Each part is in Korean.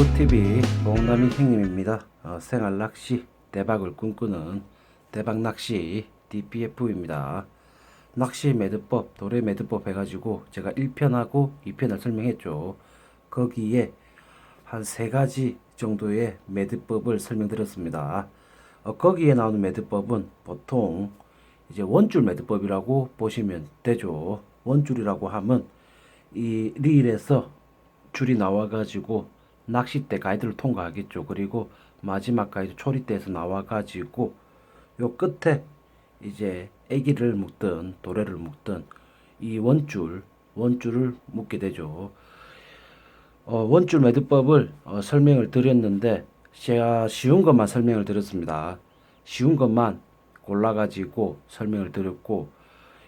유튜브TV 농담이 형님입니다. 생활낚시 대박을 꿈꾸는 대박낚시 DPF입니다. 낚시 매듭법, 도래 매듭법 해가지고 제가 1편하고 2편을 설명했죠. 거기에 한 3가지 정도의 매듭법을 설명드렸습니다. 거기에 나오는 매듭법은 보통 이제 원줄 매듭법이라고 보시면 되죠. 원줄이라고 하면 이 릴에서 줄이 나와가지고 낚싯대 가이드를 통과하겠죠. 그리고 마지막 가이드 초리대에서 나와가지고 요 끝에 이제 애기를 묶든 도래를 묶든 이 원줄을 묶게 되죠. 원줄 매듭법을 설명을 드렸는데 제가 쉬운 것만 설명을 드렸습니다. 쉬운 것만 골라가지고 설명을 드렸고,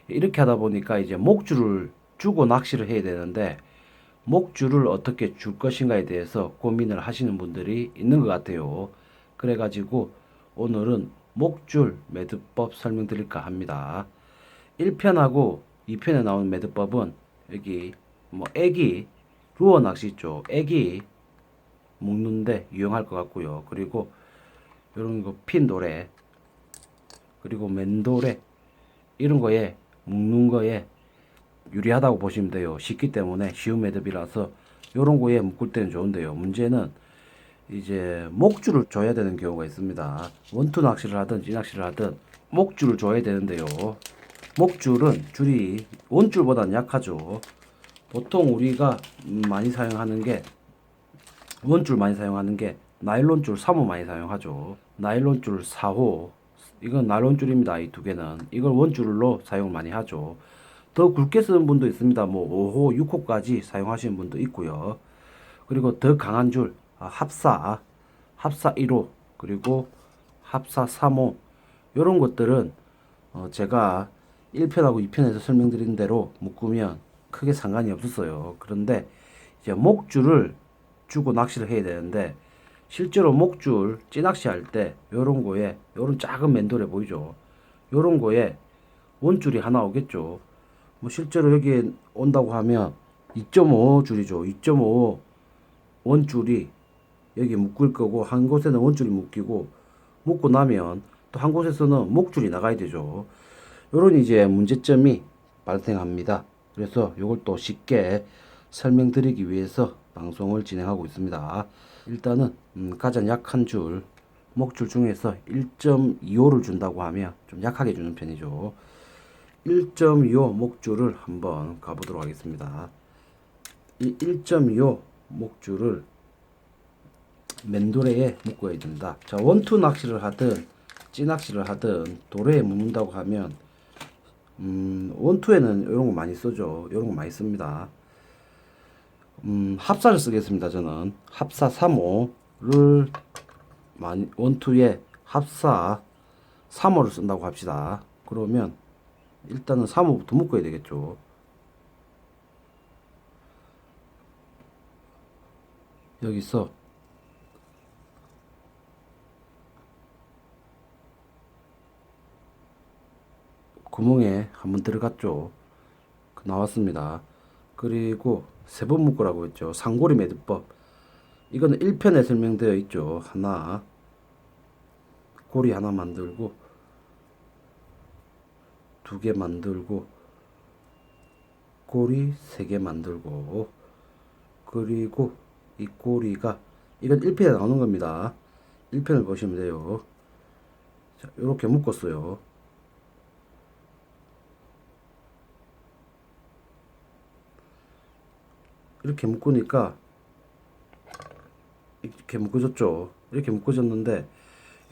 이렇게 하다 보니까 이제 목줄을 주고 낚시를 해야 되는데 목줄을 어떻게 줄 것인가에 대해서 고민을 하시는 분들이 있는 것 같아요. 그래가지고 오늘은 목줄 매듭법 설명드릴까 합니다. 1편하고 2편에 나오는 매듭법은 여기 뭐 애기 루어 낚시 있죠. 애기 묶는데 유용할 것 같고요. 그리고 이런 거 핀도래, 그리고 맨도래, 이런 거에 묶는 거에 유리하다고 보시면 돼요. 쉽기 때문에 쉬운 매듭이라서 요런 거에 묶을 때는 좋은데요. 문제는 이제 목줄을 줘야 되는 경우가 있습니다. 원투 낚시를 하든 찌낚시를 하든 목줄을 줘야 되는데요. 목줄은 줄이 원줄보다는 약하죠. 보통 우리가 많이 사용하는 게 원줄 많이 사용하는 게 나일론줄 3호 많이 사용하죠. 나일론줄 4호, 이건 나일론줄입니다. 이 두 개는 이걸 원줄로 사용을 많이 하죠. 더 굵게 쓰는 분도 있습니다. 뭐 5호, 6호까지 사용하시는 분도 있고요. 그리고 더 강한 줄, 합사 1호, 그리고 합사 3호, 이런 것들은 제가 1편하고 2편에서 설명드린 대로 묶으면 크게 상관이 없었어요. 그런데 이제 목줄을 주고 낚시를 해야 되는데, 실제로 목줄 찌낚시 할 때 요런 거에, 요런 작은 맨돌에 보이죠? 요런 거에 원줄이 하나 오겠죠. 뭐 실제로 여기에 온다고 하면 2.5 줄이죠. 2.5 원줄이 여기 묶을 거고, 한 곳에는 원줄이 묶이고, 묶고 나면 또 한 곳에서는 목줄이 나가야 되죠. 요런 이제 문제점이 발생합니다. 그래서 요걸 또 쉽게 설명드리기 위해서 방송을 진행하고 있습니다. 일단은 가장 약한 줄, 목줄 중에서 1.25를 준다고 하면 좀 약하게 주는 편이죠. 1.25 목줄을 한번 가보도록 하겠습니다. 이 1.25 목줄을 맨도래에 묶어야 된다. 자, 원투 낚시를 하든 찌낚시를 하든 도래에 묶는다고 하면 원투에는 이런 거 많이 쓰죠. 이런 거 많이 씁니다. 합사를 쓰겠습니다. 저는 합사 3호를 많이, 원투에 합사 3호를 쓴다고 합시다. 그러면 일단은 3호부터 묶어야 되겠죠. 여기서 구멍에 한번 들어갔죠. 나왔습니다. 그리고 3번 묶으라고 했죠. 상고리 매듭법. 이거는 1편에 설명되어 있죠. 하나, 고리 하나 만들고, 2개 만들고, 고리 3개 만들고, 그리고 이 고리가, 이건 1편에 나오는 겁니다. 1편을 보시면 돼요. 자, 이렇게 묶었어요. 이렇게 묶으니까 이렇게 묶어졌죠. 이렇게 묶어졌는데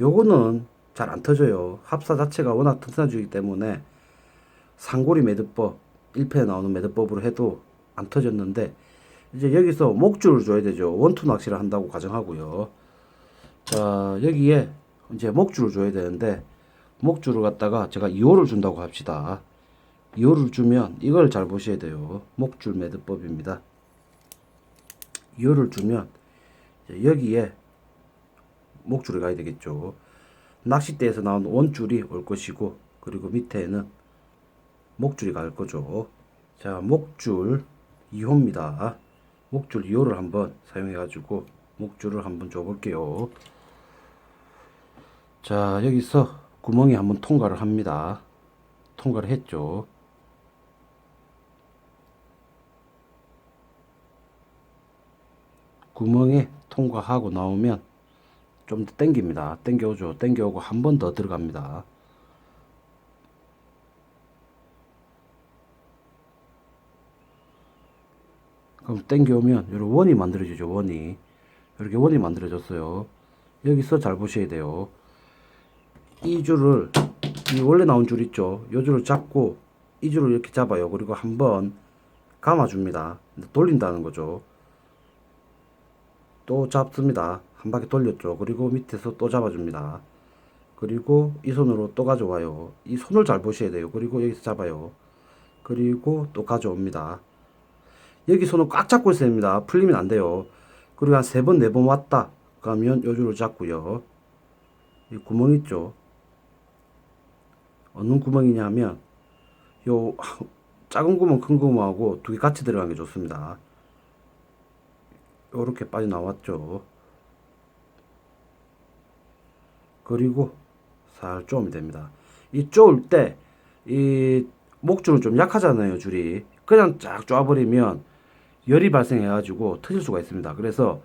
요거는 잘 안 터져요. 합사 자체가 워낙 튼튼해지기 때문에 상고리 매듭법, 1편에 나오는 매듭법으로 해도 안 터졌는데, 이제 여기서 목줄을 줘야 되죠. 원투 낚시를 한다고 가정하고요. 자, 여기에 이제 목줄을 줘야 되는데, 목줄을 갖다가 제가 2호를 준다고 합시다. 2호를 주면 이걸 잘 보셔야 돼요. 목줄 매듭법입니다. 2호를 주면 여기에 목줄이 가야 되겠죠. 낚싯대에서 나온 원줄이 올 것이고, 그리고 밑에는 목줄이 갈 거죠. 자, 목줄 2호입니다. 목줄 2호를 한번 사용해 가지고 목줄을 한번 줘 볼게요. 자, 여기서 구멍에 한번 통과를 합니다. 통과를 했죠. 구멍에 통과하고 나오면 좀 더 당깁니다. 당겨오죠. 당겨오고 한 번 더 들어갑니다. 그럼 당겨오면 이런 원이 만들어지죠. 원이 이렇게 원이 만들어졌어요. 여기서 잘 보셔야 돼요. 이 줄을, 이 원래 나온 줄 있죠. 이 줄을 잡고 이 줄을 이렇게 잡아요. 그리고 한번 감아줍니다. 돌린다는 거죠. 또 잡습니다. 한 바퀴 돌렸죠. 그리고 밑에서 또 잡아줍니다. 그리고 이 손으로 또 가져와요. 이 손을 잘 보셔야 돼요. 그리고 여기서 잡아요. 그리고 또 가져옵니다. 여기 손을 꽉 잡고 있어야 됩니다. 풀리면 안 돼요. 그리고 한 3번, 4번 왔다 그러면 요 줄을 잡고요. 이 구멍 있죠. 어느 구멍이냐 하면 요 작은 구멍, 큰 구멍하고 두 개 같이 들어가는 게 좋습니다. 요렇게 빠져나왔죠. 그리고 살 쪼으면 됩니다. 이 쪼을 때 이 목줄은 좀 약하잖아요. 줄이 그냥 쫙 쪼아버리면 열이 발생해 가지고 터질 수가 있습니다. 그래서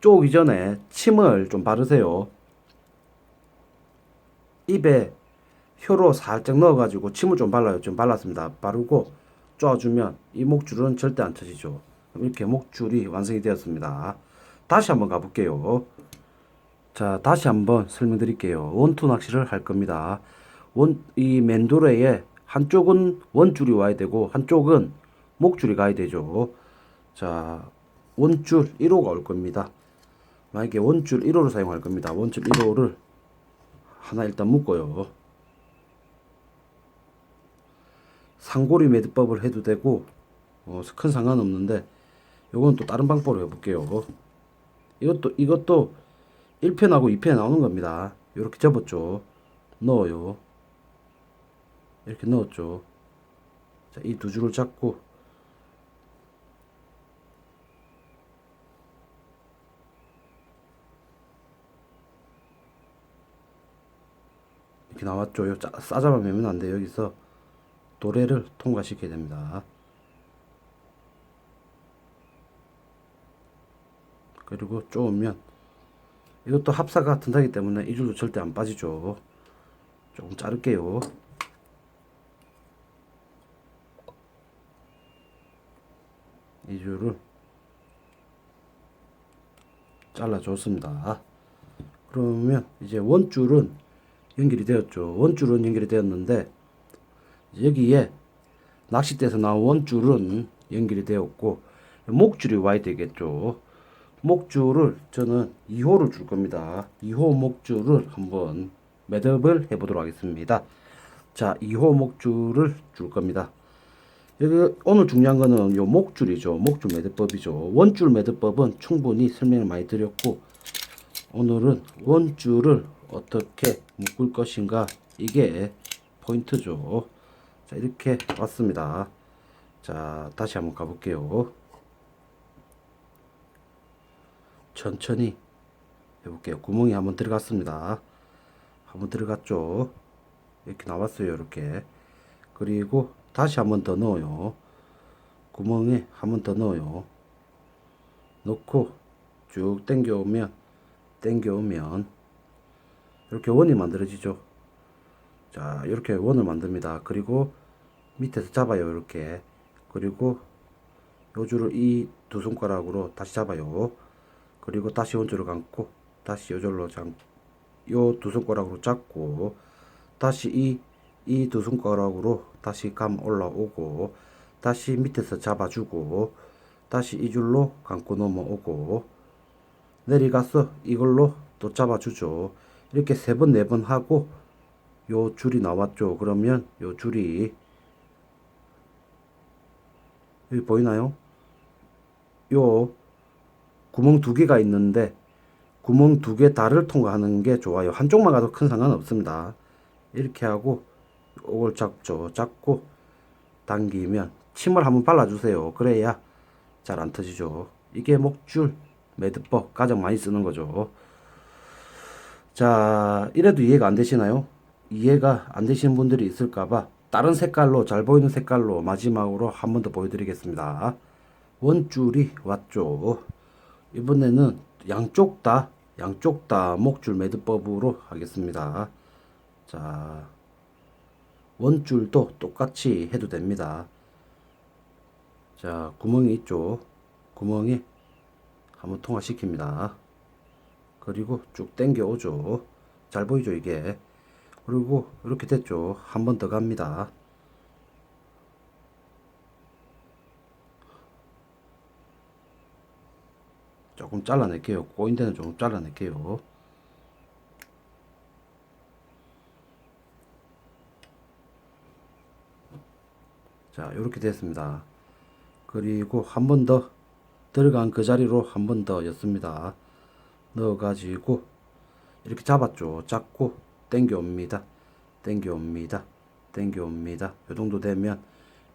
쪼기 전에 침을 좀 바르세요. 입에 혀로 살짝 넣어 가지고 침을 좀 발라요. 좀 발랐습니다. 바르고 쪼아주면 이 목줄은 절대 안 터지죠. 이렇게 목줄이 완성이 되었습니다. 다시 한번 가볼게요. 자, 다시 한번 설명드릴게요. 원투 낚시를 할 겁니다. 이 맨도레에 한쪽은 원줄이 와야 되고 한쪽은 목줄이 가야 되죠. 자, 원줄 1호가 올 겁니다. 만약에 원줄 1호를 사용할 겁니다. 원줄 1호를 하나 일단 묶어요. 상고리 매듭법을 해도 되고 큰 상관없는데 요건 또 다른 방법으로 해볼게요. 이것도 1편하고 2편에 나오는 겁니다. 이렇게 접었죠. 넣어요. 이렇게 넣었죠. 자, 이 두 줄을 잡고 이렇게 나왔죠. 싸잡아 매면 안 돼요. 여기서 도래를 통과시켜야 됩니다. 그리고 쪼으면 이것도 합사가 튼튼하기 때문에 이 줄도 절대 안 빠지죠. 조금 자를게요. 이 줄을 잘라줬습니다. 그러면 이제 원줄은 연결이 되었죠. 원줄은 연결이 되었는데 여기에 낚싯대에서 나온 원줄은 연결이 되었고 목줄이 와야 되겠죠. 목줄을 저는 2호를 줄 겁니다. 2호 목줄을 한번 매듭을 해보도록 하겠습니다. 자, 2호 목줄을 줄 겁니다. 여기 오늘 중요한 거는 요 목줄이죠. 목줄 매듭법이죠. 원줄 매듭법은 충분히 설명을 많이 드렸고 오늘은 원줄을 어떻게 묶을 것인가 이게 포인트죠. 자, 이렇게 왔습니다. 자, 다시 한번 가볼게요. 천천히 해볼게요. 구멍이 한번 들어갔습니다. 한번 들어갔죠. 이렇게 나왔어요. 이렇게. 그리고 다시 한번 더 넣어요. 구멍에 한번 더 넣어요. 넣고 쭉 당겨오면 이렇게 원이 만들어지죠. 자, 이렇게 원을 만듭니다. 그리고 밑에서 잡아요. 이렇게. 그리고 요 줄을 이 두 손가락으로 다시 잡아요. 그리고 다시 원줄을 감고 다시 요 줄로 요 두 손가락으로 잡고 다시 이 두 손가락으로 다시 감 올라오고 다시 밑에서 잡아주고 다시 이 줄로 감고 넘어오고 내려가서 이걸로 또 잡아주죠. 이렇게 3번 4번 하고 요 줄이 나왔죠. 그러면 요 줄이 여기 보이나요? 요 구멍 2개가 있는데 구멍 2개 다를 통과하는 게 좋아요. 한쪽만 가도 큰 상관 없습니다. 이렇게 하고 이걸 잡죠. 잡고 당기면 침을 한번 발라주세요. 그래야 잘 안 터지죠. 이게 목줄 매듭법 가장 많이 쓰는 거죠. 자, 이래도 이해가 안 되시나요? 이해가 안 되시는 분들이 있을까봐 다른 색깔로, 잘 보이는 색깔로 마지막으로 한 번 더 보여드리겠습니다. 원줄이 왔죠. 이번에는 양쪽 다 목줄 매듭법으로 하겠습니다. 자, 원줄도 똑같이 해도 됩니다. 자, 구멍이 있죠. 구멍에 한번 통화시킵니다. 그리고 쭉 당겨 오죠. 잘 보이죠 이게. 그리고 이렇게 됐죠. 한 번 더 갑니다. 조금 잘라낼게요. 꼬인 데는 조금 잘라낼게요. 자, 이렇게 됐습니다. 그리고 한 번 더 들어간 그 자리로 한 번 더 였습니다. 넣어가지고 이렇게 잡았죠. 잡고 당겨옵니다. 당겨옵니다. 당겨옵니다. 이 정도 되면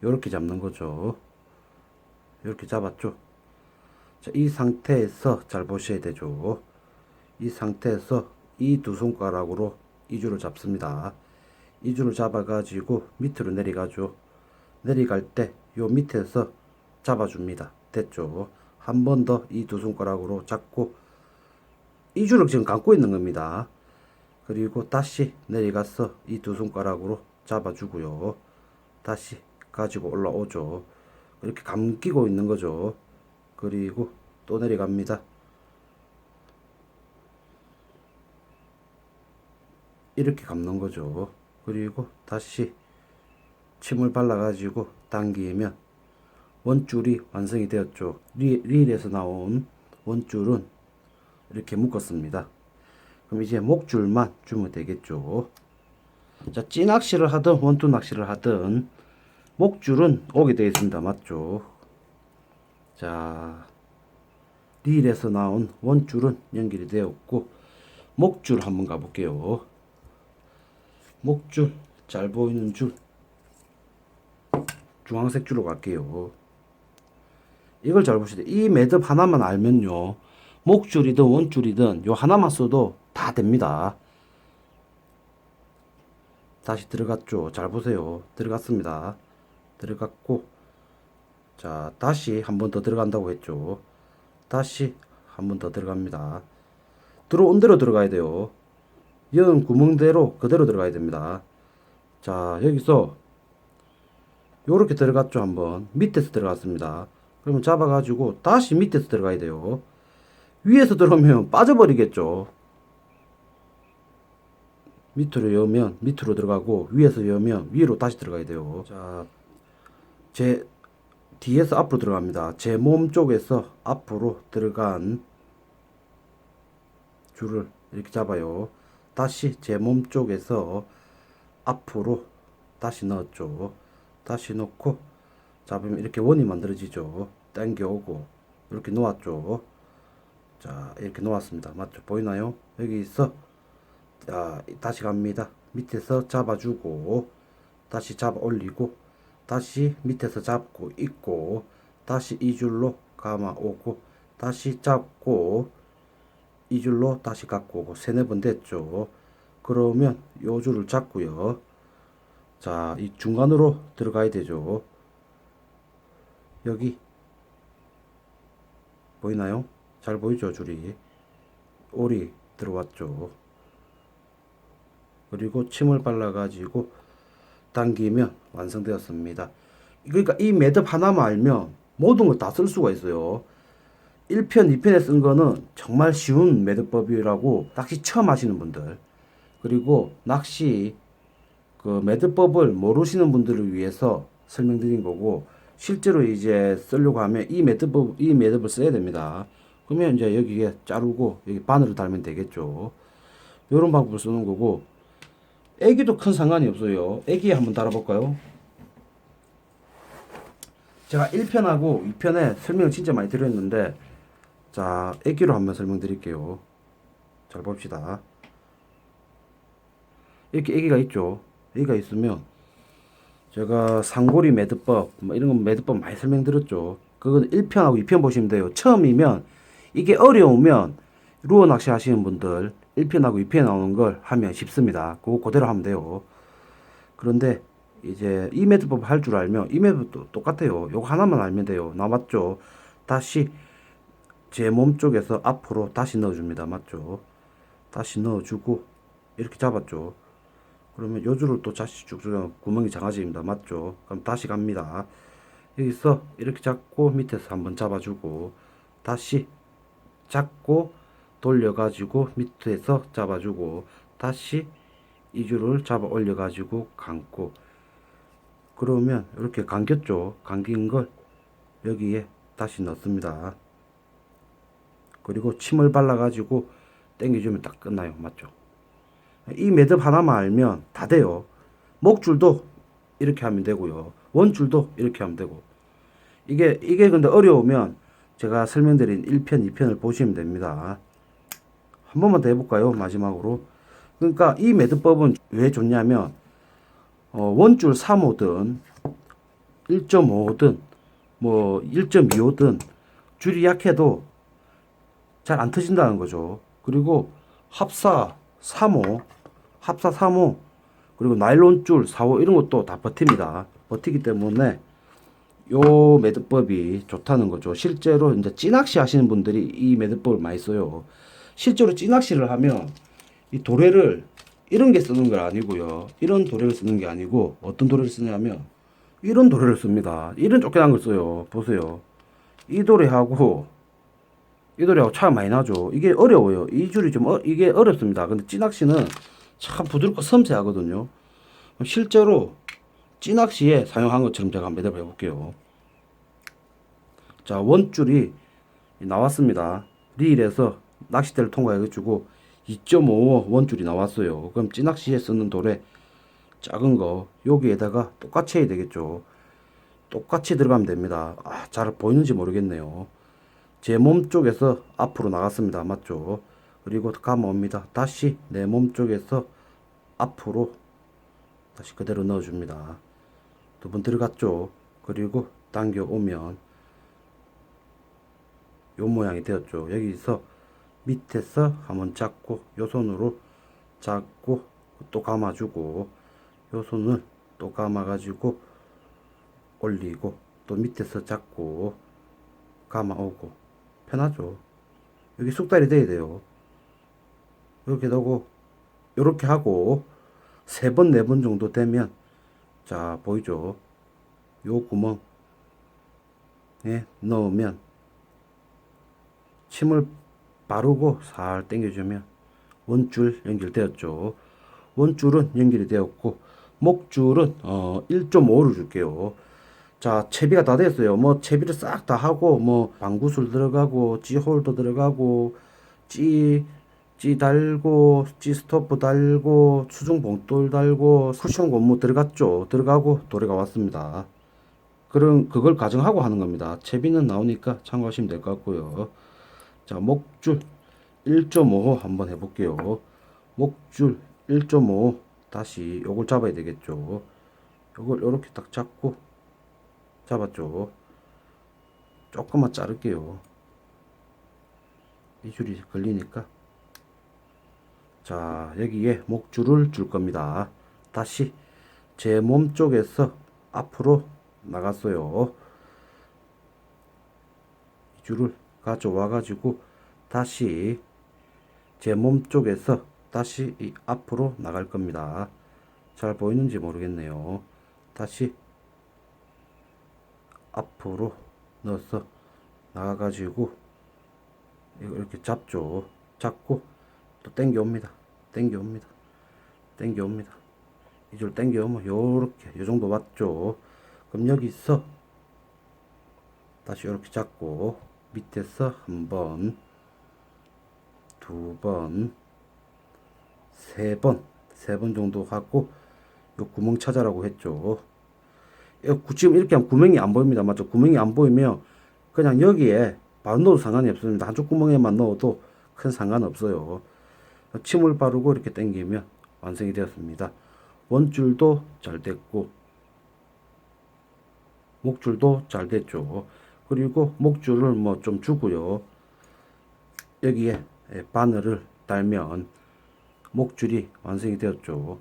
이렇게 잡는 거죠. 이렇게 잡았죠. 자, 이 상태에서 잘 보셔야 되죠. 이 상태에서 이 두 손가락으로 이 줄을 잡습니다. 이 줄을 잡아가지고 밑으로 내려가죠. 내려갈 때 요 밑에서 잡아줍니다. 됐죠. 한 번 더 이 두 손가락으로 잡고 이 줄을 지금 감고 있는 겁니다. 그리고 다시 내려가서 이 두 손가락으로 잡아주고요. 다시 가지고 올라오죠. 이렇게 감기고 있는 거죠. 그리고 또 내려갑니다. 이렇게 감는 거죠. 그리고 다시 침을 발라 가지고 당기면 원줄이 완성이 되었죠. 릴에서 나온 원줄은 이렇게 묶었습니다. 그럼 이제 목줄만 주면 되겠죠. 자, 찌낚시를 하든 원투 낚시를 하든 목줄은 오게 되어 있습니다. 맞죠? 자, 릴에서 나온 원줄은 연결이 되었고 목줄 한번 가볼게요. 목줄 잘 보이는 줄 주황색 줄로 갈게요. 이걸 잘 보시죠. 이 매듭 하나만 알면요, 목줄이든 원줄이든 요 하나만 써도 다 됩니다. 다시 들어갔죠. 잘 보세요. 들어갔습니다. 들어갔고, 자, 다시 한 번 더 들어간다고 했죠. 다시 한 번 더 들어갑니다. 들어온 대로 들어가야 돼요. 연 구멍대로 그대로 들어가야 됩니다. 자, 여기서 요렇게 들어갔죠. 한번 밑에서 들어갔습니다. 그러면 잡아가지고 다시 밑에서 들어가야 돼요. 위에서 들어오면 빠져버리겠죠. 밑으로 여면 밑으로 들어가고 위에서 여면 위로 다시 들어가야 돼요. 자, 제 뒤에서 앞으로 들어갑니다. 제 몸 쪽에서 앞으로 들어간 줄을 이렇게 잡아요. 다시 제 몸 쪽에서 앞으로 다시 넣었죠. 다시 넣고 잡으면 이렇게 원이 만들어지죠. 당겨오고 이렇게 놓았죠. 자, 이렇게 놓았습니다. 맞죠? 보이나요? 여기서 자, 다시 갑니다. 밑에서 잡아주고 다시 잡아 올리고 다시 밑에서 잡고 있고 다시 이 줄로 감아오고 다시 잡고 이 줄로 다시 갖고 오고 세네 번 됐죠. 그러면 요 줄을 잡고요. 자, 이 중간으로 들어가야 되죠. 여기 보이나요? 잘 보이죠? 줄이 올이 들어왔죠. 그리고 침을 발라 가지고 당기면 완성되었습니다. 그러니까 이 매듭 하나만 알면 모든 걸 다 쓸 수가 있어요. 1편, 2편에 쓴 거는 정말 쉬운 매듭법이라고 낚시 처음 하시는 분들, 그리고 낚시 그 매듭법을 모르시는 분들을 위해서 설명드린 거고, 실제로 이제 쓰려고 하면 이 매듭을 써야 됩니다. 그러면 이제 여기에 자르고 여기 바늘을 달면 되겠죠. 이런 방법을 쓰는 거고, 애기도 큰 상관이 없어요. 애기 한번 달아볼까요? 제가 1편하고 2편에 설명을 진짜 많이 드렸는데, 자, 애기로 한번 설명드릴게요. 잘 봅시다. 이렇게 애기가 있죠. 애기가 있으면 제가 상고리 매듭법 뭐 이런 거 매듭법 많이 설명드렸죠. 그건 1편하고 2편 보시면 돼요. 처음이면 이게 어려우면 루어 낚시 하시는 분들 1편하고 2편 나오는 걸 하면 쉽습니다. 그거 그대로 하면 돼요. 그런데 이제 이 매듭법 할 줄 알면 이 매듭도 똑같아요. 요거 하나만 알면 돼요. 나 맞죠? 다시 제 몸 쪽에서 앞으로 다시 넣어줍니다. 맞죠? 다시 넣어주고 이렇게 잡았죠. 그러면 요 줄을 또 다시 쭉쭉 구멍이 장아집니다. 맞죠? 그럼 다시 갑니다. 여기서 이렇게 잡고 밑에서 한번 잡아주고 다시 잡고 돌려가지고 밑에서 잡아주고 다시 이 줄을 잡아 올려가지고 감고 그러면 이렇게 감겼죠. 감긴 걸 여기에 다시 넣습니다. 그리고 침을 발라가지고 당겨주면 딱 끝나요. 맞죠? 이 매듭 하나만 알면 다 돼요. 목줄도 이렇게 하면 되고요. 원줄도 이렇게 하면 되고. 이게 근데 어려우면 제가 설명드린 1편, 2편을 보시면 됩니다. 한 번만 더 해볼까요? 마지막으로. 그러니까 이 매듭법은 왜 좋냐면 원줄 3호든 1.5든 뭐 1.25든 줄이 약해도 잘 안 터진다는 거죠. 그리고 합사 3호, 합사 3호, 그리고 나일론 줄 4호 이런 것도 다 버팁니다. 버티기 때문에 요 매듭법이 좋다는 거죠. 실제로 이제 찌낚시 하시는 분들이 이 매듭법을 많이 써요. 실제로 찌낚시를 하면 이 도래를 이런 게 쓰는 건 아니고요. 이런 도래를 쓰는 게 아니고 어떤 도래를 쓰냐면 이런 도래를 씁니다. 이런 쫓겨난 걸 써요. 보세요. 이 도래하고 이 도래하고 차가 많이 나죠. 이게 어려워요. 이 줄이 좀 이게 어렵습니다. 근데 찌낚시는 참 부드럽고 섬세하거든요. 실제로 찌낚시에 사용한 것처럼 제가 한번 매듭을 해볼게요. 자, 원줄이 나왔습니다. 리일에서 낚싯대를 통과해가지고 2.5 원줄이 나왔어요. 그럼 찌낚시에 쓰는 돌에 작은 거 여기에다가 똑같이 해야 되겠죠. 똑같이 들어가면 됩니다. 잘 보이는지 모르겠네요. 제 몸 쪽에서 앞으로 나갔습니다. 맞죠? 그리고 감아옵니다. 다시 내 몸 쪽에서 앞으로 다시 그대로 넣어줍니다. 두 번 들어갔죠? 그리고 당겨 오면 요 모양이 되었죠. 여기서 밑에서 한번 잡고 요 손으로 잡고 또 감아주고 요 손을 또 감아가지고 올리고 또 밑에서 잡고 감아오고 편하죠. 여기 숙달이 돼야 돼요. 이렇게 하고 요렇게 하고 3번 4번 정도 되면 자 보이죠? 요 구멍에 넣으면 침을 바르고 살 당겨주면 원줄 연결되었죠. 원줄은 연결이 되었고 목줄은 1.5를 줄게요. 자, 채비가 다 됐어요. 뭐 채비를 싹 다 하고 뭐 방구슬 들어가고 찌홀더 들어가고 찌 달고 찌 스토프 달고 수중 봉돌 달고 쿠션 고무 들어갔죠. 들어가고 도래가 왔습니다. 그럼 그걸 가정하고 하는 겁니다. 채비는 나오니까 참고하시면 될 것 같고요. 자, 목줄 1.5 한번 해볼게요. 목줄 1.5 다시 요걸 잡아야 되겠죠. 요걸 이렇게 딱 잡고 잡았죠. 조금만 자를게요. 이 줄이 걸리니까. 자, 여기에 목줄을 줄 겁니다. 다시 제 몸 쪽에서 앞으로 나갔어요. 이 줄을 가져와 가지고 다시 제 몸 쪽에서 다시 이 앞으로 나갈 겁니다. 잘 보이는지 모르겠네요. 다시 앞으로 넣어서 나가가지고 이거 이렇게 잡죠. 잡고 또 당겨옵니다. 당겨옵니다. 당겨옵니다. 이 줄 당겨오면 요렇게 요 정도 왔죠. 그럼 여기서 다시 이렇게 잡고 밑에서 한 번, 두 번, 세 번 정도 하고 요 구멍 찾아라고 했죠. 지금 이렇게 하면 구멍이 안 보입니다. 맞죠? 구멍이 안 보이면 그냥 여기에 바로 넣어도 상관이 없습니다. 한쪽 구멍에만 넣어도 큰 상관없어요. 침을 바르고 이렇게 당기면 완성이 되었습니다. 원줄도 잘 됐고 목줄도 잘 됐죠. 그리고 목줄을 뭐 좀 주고요. 여기에 바늘을 달면 목줄이 완성이 되었죠.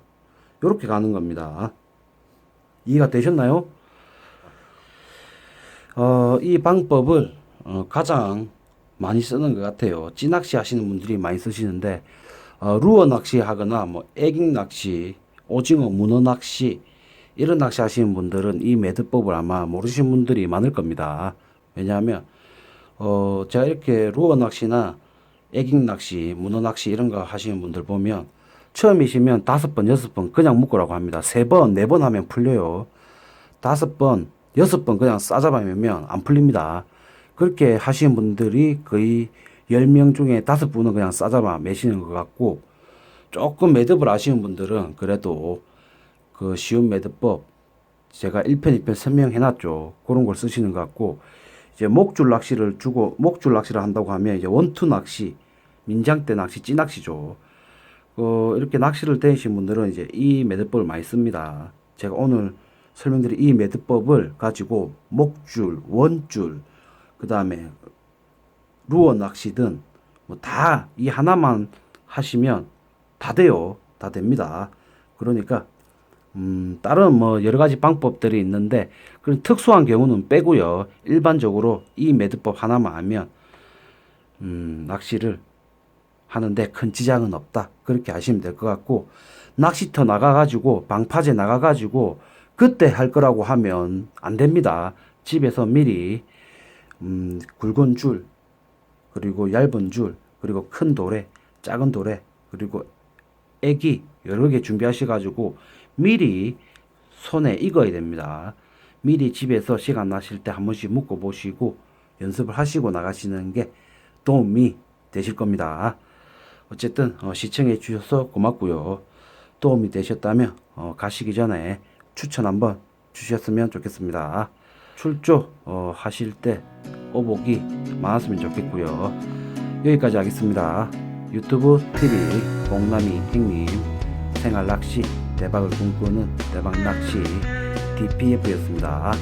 이렇게 가는 겁니다. 이해가 되셨나요? 이 방법을 가장 많이 쓰는 것 같아요. 찌낚시 하시는 분들이 많이 쓰시는데, 루어 낚시 하거나 뭐 애깅 낚시, 오징어, 문어 낚시 이런 낚시 하시는 분들은 이 매듭법을 아마 모르시는 분들이 많을 겁니다. 왜냐하면 제가 이렇게 루어 낚시나 애깅 낚시, 문어 낚시 이런 거 하시는 분들 보면 처음이시면 5번, 6번 그냥 묶으라고 합니다. 3번, 4번 하면 풀려요. 5번, 6번 그냥 싸잡아매면 안 풀립니다. 그렇게 하시는 분들이 거의 10명 중에 5분은 그냥 싸잡아 매시는 것 같고, 조금 매듭을 아시는 분들은 그래도 그 쉬운 매듭법 제가 1편, 2편 설명해 놨죠. 그런 걸 쓰시는 것 같고, 이제 목줄 낚시를 목줄 낚시를 한다고 하면 이제 원투 낚시, 민장대 낚시, 찌낚시죠. 이렇게 낚시를 다니신 분들은 이제 이 매듭법을 많이 씁니다. 제가 오늘 설명드린 이 매듭법을 가지고 목줄, 원줄, 그 다음에 루어 낚시든 뭐 다 이 하나만 하시면 다 돼요. 다 됩니다. 그러니까 다른 뭐 여러 가지 방법들이 있는데 그런 특수한 경우는 빼고요. 일반적으로 이 매듭법 하나만 하면 낚시를 하는데 큰 지장은 없다. 그렇게 하시면 될 것 같고, 낚시터 나가가지고 방파제 나가가지고 그때 할 거라고 하면 안 됩니다. 집에서 미리 굵은 줄, 그리고 얇은 줄, 그리고 큰 도래, 작은 도래, 그리고 애기 여러 개 준비하셔가지고 미리 손에 익어야 됩니다. 미리 집에서 시간 나실 때 한 번씩 묶어 보시고 연습을 하시고 나가시는 게 도움이 되실 겁니다. 어쨌든 시청해 주셔서 고맙고요. 도움이 되셨다면 가시기 전에 추천 한번 주셨으면 좋겠습니다. 출조 하실 때 오복이 많았으면 좋겠고요. 여기까지 하겠습니다. 유튜브 TV 봉남이 형님 생활낚시 대박을 꿈꾸는 대박낚시 DPF였습니다.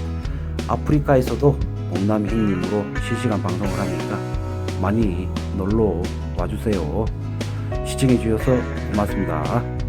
아프리카에서도 봉남이 형님으로 실시간 방송을 하니까 많이 놀러 와주세요. 시청해 주셔서 고맙습니다.